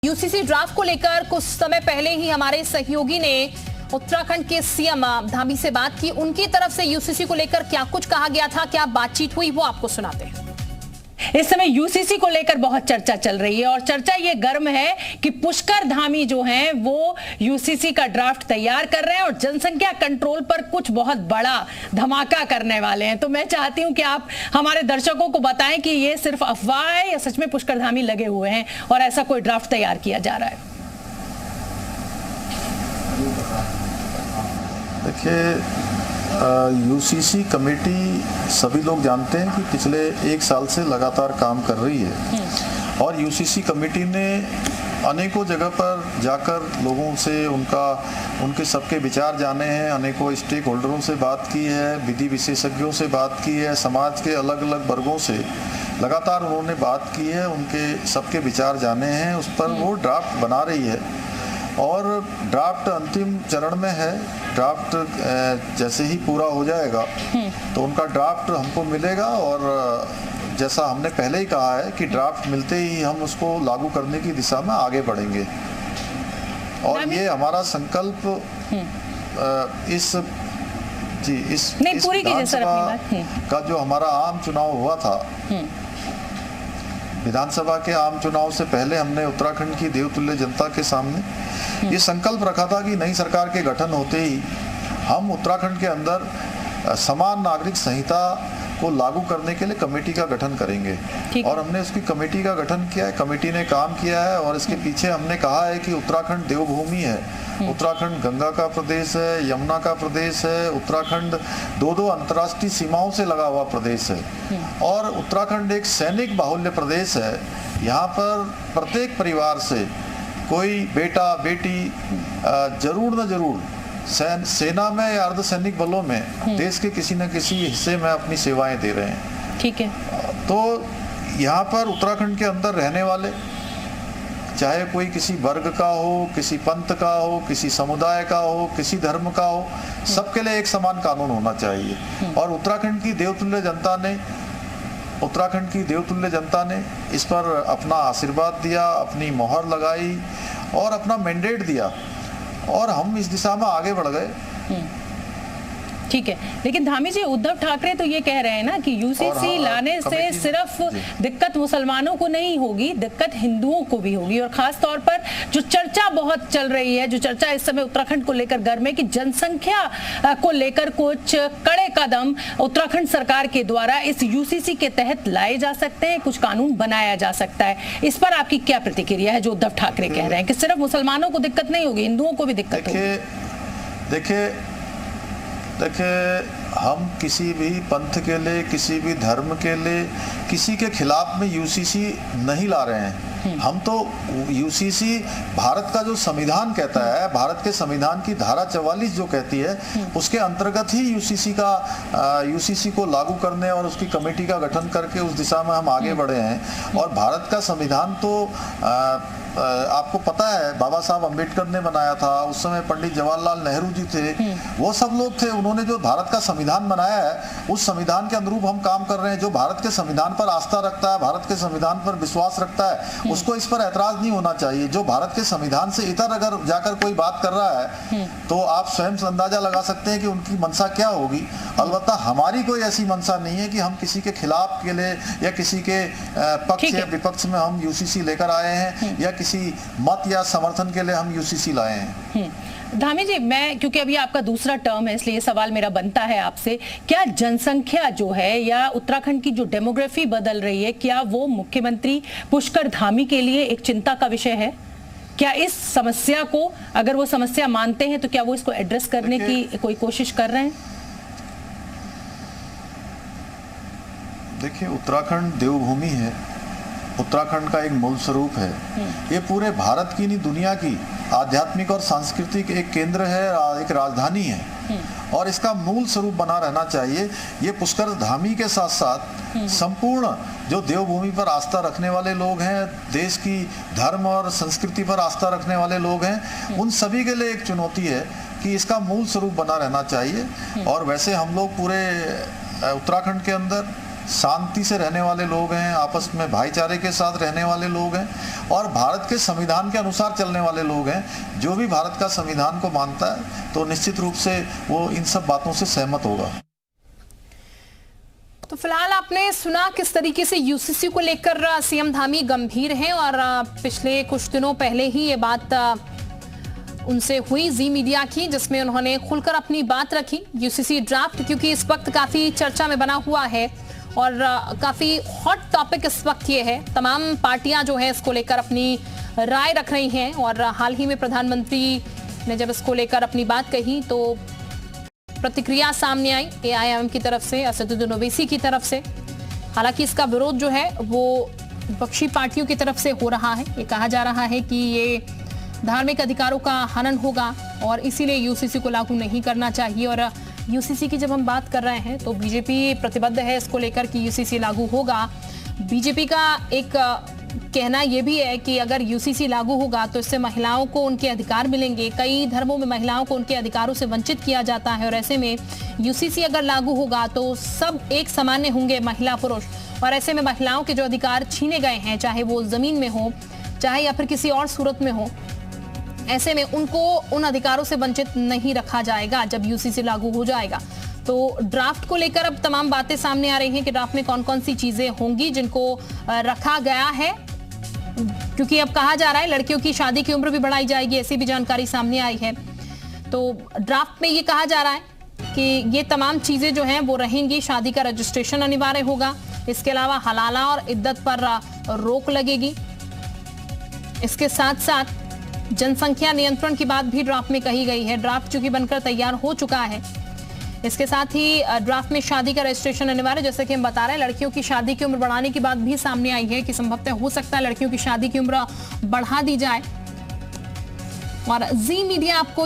UCC draft को लेकर कुछ समय पहले ही हमारे सहयोगी ने उत्तराखंड के सीएम धामी से बात की। उनकी तरफ से यूसीसी को लेकर क्या कुछ कहा गया था, क्या बातचीत हुई, वो आपको सुनाते हैं। इस समय यूसीसी को लेकर बहुत चर्चा चल रही है और चर्चा ये गर्म है कि पुष्कर धामी जो हैं वो यूसीसी का ड्राफ्ट तैयार कर रहे हैं और जनसंख्या कंट्रोल पर कुछ बहुत बड़ा धमाका करने वाले हैं। तो मैं चाहती हूं कि आप हमारे दर्शकों को बताएं कि ये सिर्फ अफवाह है या सच में पुष्कर धामी लगे हुए हैं और ऐसा कोई ड्राफ्ट तैयार किया जा रहा है। देखिए, यूसीसी कमेटी सभी लोग जानते हैं कि पिछले एक साल से लगातार काम कर रही है और यूसीसी कमेटी ने अनेकों जगह पर जाकर लोगों से उनके सबके विचार जाने हैं, अनेकों स्टेक होल्डरों से बात की है, विधि विशेषज्ञों से बात की है, समाज के अलग अलग वर्गों से लगातार उन्होंने बात की है, उनके सबके विचार जाने हैं। उस पर वो ड्राफ्ट बना रही है और ड्राफ्ट अंतिम चरण में है। ड्राफ्ट जैसे ही पूरा हो जाएगा तो उनका ड्राफ्ट हमको मिलेगा और जैसा हमने पहले ही कहा है कि ड्राफ्ट मिलते ही हम उसको लागू करने की दिशा में आगे बढ़ेंगे और ये हमारा संकल्प इस विधानसभा का जो हमारा आम चुनाव हुआ था, विधानसभा के आम चुनाव से पहले हमने उत्तराखंड की देवतुल्य जनता के सामने ये संकल्प रखा था कि नई सरकार के गठन होते ही हम उत्तराखंड के अंदर समान नागरिक संहिता को लागू करने के लिए कमेटी का गठन करेंगे और हमने उसकी कमेटी का गठन किया है। कमेटी ने काम किया है और इसके पीछे हमने कहा है कि उत्तराखंड देवभूमि है, उत्तराखंड गंगा का प्रदेश है, यमुना का प्रदेश है, उत्तराखंड दो अंतर्राष्ट्रीय सीमाओं से लगा हुआ प्रदेश है और उत्तराखंड एक सैनिक बाहुल्य प्रदेश है। यहाँ पर प्रत्येक परिवार से कोई बेटा बेटी जरूर न जरूर सेना में या अर्धसैनिक बलों में देश के किसी न किसी हिस्से में अपनी सेवाएं दे रहे हैं। ठीक है। तो यहाँ पर उत्तराखंड के अंदर रहने वाले चाहे कोई किसी वर्ग का हो, किसी पंथ का हो, किसी समुदाय का हो, किसी धर्म का हो, सबके लिए एक समान कानून होना चाहिए। और उत्तराखंड की देवतुल्य जनता ने इस पर अपना आशीर्वाद दिया, अपनी मोहर लगाई और अपना मैंडेट दिया और हम इस दिशा में आगे बढ़ गए। ठीक है, लेकिन धामी जी, उद्धव ठाकरे तो ये कह रहे हैं ना कि यूसीसी लाने से सिर्फ दिक्कत मुसलमानों को नहीं होगी, दिक्कत हिंदुओं को भी होगी। और खास तौर पर जो चर्चा बहुत चल रही है, जो चर्चा इस समय उत्तराखंड को लेकर गर्म है कि जनसंख्या को लेकर कुछ कड़े कदम उत्तराखंड सरकार के द्वारा इस यूसीसी के तहत लाए जा सकते हैं, कुछ कानून बनाया जा सकता है। इस पर आपकी क्या प्रतिक्रिया है जो उद्धव ठाकरे कह रहे हैं कि सिर्फ मुसलमानों को दिक्कत नहीं होगी, हिंदुओं को भी दिक्कत होगी? देखिए, हम किसी भी पंथ के लिए, किसी भी धर्म के लिए, किसी के खिलाफ में यूसीसी नहीं ला रहे हैं। हम तो यूसीसी भारत का जो संविधान कहता है, भारत के संविधान की धारा 44 जो कहती है, उसके अंतर्गत ही यूसीसी को लागू करने और उसकी कमेटी का गठन करके उस दिशा में हम आगे बढ़े हैं। और भारत का संविधान तो आपको पता है बाबा साहब अम्बेडकर ने बनाया था, उस समय पंडित जवाहरलाल नेहरू जी थे, वो सब लोग थे। उन्होंने जो भारत का संविधान बनाया है उस संविधान के अनुरूप हम काम कर रहे हैं। जो भारत के संविधान पर आस्था रखता है, भारत के संविधान पर विश्वास रखता है, उसको इस पर ऐतराज नहीं होना चाहिए। जो भारत के संविधान से इतर अगर जाकर कोई बात कर रहा है तो आप स्वयं से अंदाजा लगा सकते हैं कि उनकी मंशा क्या होगी। अलबत्ता हमारी कोई ऐसी मंशा नहीं है कि हम किसी के खिलाफ के लिए या किसी के पक्ष या विपक्ष में हम यूसीसी लेकर आए हैं या किसी मत या समर्थन के लिए हम यूसीसी लाए हैं। धामी जी, मैं क्योंकि अभी आपका दूसरा टर्म है इसलिए सवाल मेरा बनता है आपसे, क्या जनसंख्या जो है या उत्तराखंड की जो डेमोग्राफी बदल रही है, क्या वो मुख्यमंत्री पुष्कर धामी के लिए एक चिंता का विषय है? क्या इस समस्या को, अगर वो समस्या मानते हैं, तो क्या वो इसको एड्रेस करने की कोई कोशिश कर रहे हैं? देखिए, उत्तराखंड देवभूमि है, उत्तराखंड का एक मूल स्वरूप है। ये पूरे भारत की नहीं, दुनिया की आध्यात्मिक और सांस्कृतिक एक केंद्र है, एक राजधानी है और इसका मूल स्वरूप बना रहना चाहिए। ये पुष्कर धामी के साथ साथ संपूर्ण जो देवभूमि पर आस्था रखने वाले लोग हैं, देश की धर्म और संस्कृति पर आस्था रखने वाले लोग हैं, उन सभी के लिए एक चुनौती है कि इसका मूल स्वरूप बना रहना चाहिए। और वैसे हम लोग पूरे उत्तराखंड के अंदर शांति से रहने वाले लोग हैं, आपस में भाईचारे के साथ रहने वाले लोग हैं और भारत के संविधान के अनुसार चलने वाले लोग हैं। जो भी भारत का संविधान को मानता है तो निश्चित रूप से वो इन सब बातों से सहमत होगा। तो फिलहाल आपने सुना किस तरीके से यूसीसी को लेकर सीएम धामी गंभीर हैं और पिछले कुछ दिनों पहले ही ये बात उनसे हुई जी मीडिया की, जिसमें उन्होंने खुलकर अपनी बात रखी। यूसीसी ड्राफ्ट क्योंकि इस वक्त काफी चर्चा में बना हुआ है और काफी हॉट टॉपिक इस वक्त ये है। तमाम पार्टियां जो है इसको लेकर अपनी राय रख रही हैं और हाल ही में प्रधानमंत्री ने जब इसको लेकर अपनी बात कही तो प्रतिक्रिया सामने आई एआईएमआईएम की तरफ से, असदुद्दीन ओवैसी की तरफ से। हालांकि इसका विरोध जो है वो विपक्षी पार्टियों की तरफ से हो रहा है। ये कहा जा रहा है कि ये धार्मिक अधिकारों का हनन होगा और इसीलिए यूसीसी को लागू नहीं करना चाहिए। और यूसीसी की जब हम बात कर रहे हैं तो बीजेपी प्रतिबद्ध है इसको लेकर कि यूसीसी लागू होगा। बीजेपी का एक कहना यह भी है कि अगर यूसीसी लागू होगा तो इससे महिलाओं को उनके अधिकार मिलेंगे। कई धर्मों में महिलाओं को उनके अधिकारों से वंचित किया जाता है और ऐसे में यूसीसी अगर लागू होगा तो सब एक समान होंगे, महिला पुरुष, और ऐसे में महिलाओं के जो अधिकार छीने गए हैं, चाहे वो जमीन में हो चाहे या फिर किसी और सूरत में हो, ऐसे में उनको उन अधिकारों से वंचित नहीं रखा जाएगा जब यूसीसी लागू हो जाएगा। तो ड्राफ्ट को लेकर अब तमाम बातें सामने आ रही हैं कि ड्राफ्ट में कौन कौन सी चीजें होंगी जिनको रखा गया है, क्योंकि अब कहा जा रहा है लड़कियों की शादी की उम्र भी बढ़ाई जाएगी, ऐसी भी जानकारी सामने आई है। तो ड्राफ्ट में ये कहा जा रहा है कि ये तमाम चीजें जो हैं वो रहेंगी। शादी का रजिस्ट्रेशन अनिवार्य होगा, इसके अलावा हलाला और इद्दत पर रोक लगेगी। इसके साथ साथ जनसंख्या नियंत्रण की बात भी ड्राफ्ट में कही गई है। ड्राफ्ट चूंकि बनकर तैयार हो चुका है, इसके साथ ही ड्राफ्ट में शादी का रजिस्ट्रेशन अनिवार्य, जैसे कि हम बता रहे हैं लड़कियों की शादी की उम्र बढ़ाने की बात भी सामने आई है कि संभवतः हो सकता है लड़कियों की शादी की उम्र बढ़ा दी जाए। और जी मीडिया आपको